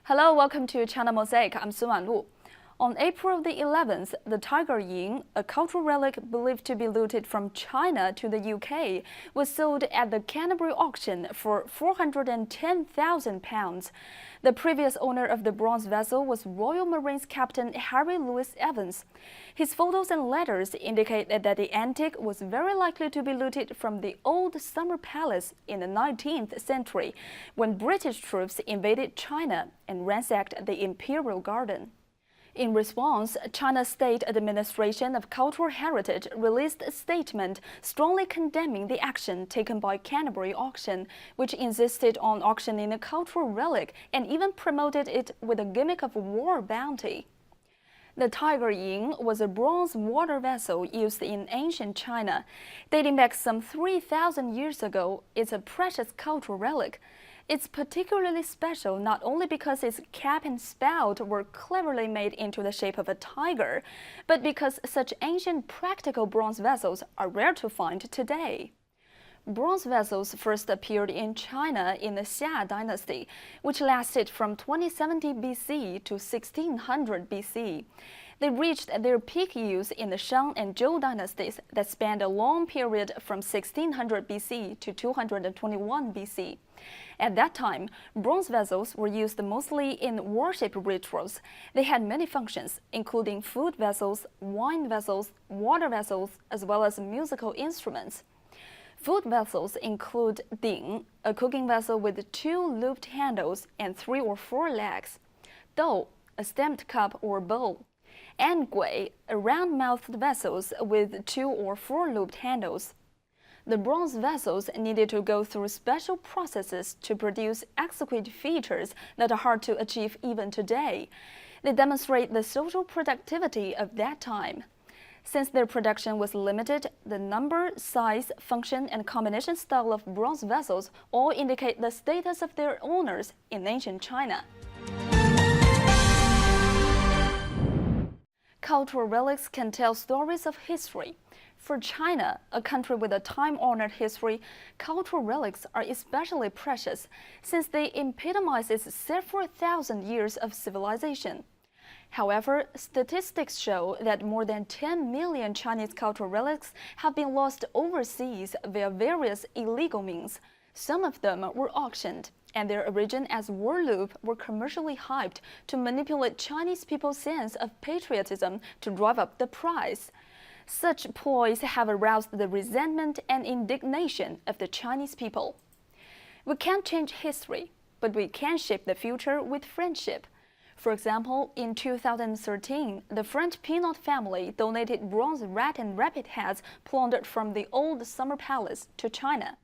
Hello, welcome to China Mosaic. I'm Sun Wanlu. On April the 11th, the Tiger Ying, a cultural relic believed to be looted from China to the UK, was sold at the Canterbury auction for £410,000. The previous owner of the bronze vessel was Royal Marines Captain Harry Louis Evans. His photos and letters indicate that the antique was very likely to be looted from the old Summer Palace in the 19th century, when British troops invaded China and ransacked the Imperial Garden. In response, China's State Administration of Cultural Heritage released a statement strongly condemning the action taken by Canterbury Auction, which insisted on auctioning a cultural relic and even promoted it with a gimmick of war bounty. The Tiger Ying was a bronze water vessel used in ancient China. Dating back some 3,000 years ago, it's a precious cultural relic. It's particularly special not only because its cap and spout were cleverly made into the shape of a tiger, but because such ancient practical bronze vessels are rare to find today. Bronze vessels first appeared in China in the Xia dynasty, which lasted from 2070 BC to 1600 BC. They reached their peak use in the Shang and Zhou dynasties that spanned a long period from 1600 BC to 221 BC. At that time, bronze vessels were used mostly in worship rituals. They had many functions, including food vessels, wine vessels, water vessels, as well as musical instruments. Food vessels include ding, a cooking vessel with 2 looped handles and 3 or 4 legs; dou, a stamped cup or bowl; and gui, round-mouthed vessels with 2 or 4 looped handles. The bronze vessels needed to go through special processes to produce exquisite features that are hard to achieve even today. They demonstrate the social productivity of that time. Since their production was limited, the number, size, function, and combination style of bronze vessels all indicate the status of their owners in ancient China. Cultural relics can tell stories of history. For China, a country with a time-honored history, cultural relics are especially precious since they epitomize its several thousand years of civilization. However, statistics show that more than 10 million Chinese cultural relics have been lost overseas via various illegal means. Some of them were auctioned, and their origin as war loop were commercially hyped to manipulate Chinese people's sense of patriotism to drive up the price. Such ploys have aroused the resentment and indignation of the Chinese people. We can't change history, but we can shape the future with friendship. For example, in 2013, the French Pinot family donated bronze rat and rabbit heads plundered from the old Summer Palace to China.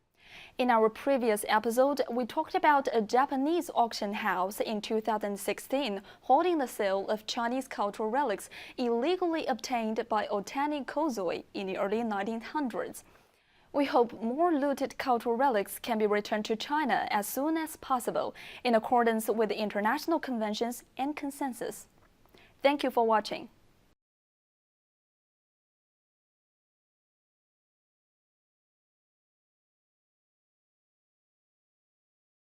In our previous episode, we talked about a Japanese auction house in 2016 holding the sale of Chinese cultural relics illegally obtained by Otani Kozoi in the early 1900s. We hope more looted cultural relics can be returned to China as soon as possible, in accordance with international conventions and consensus. Thank you for watching.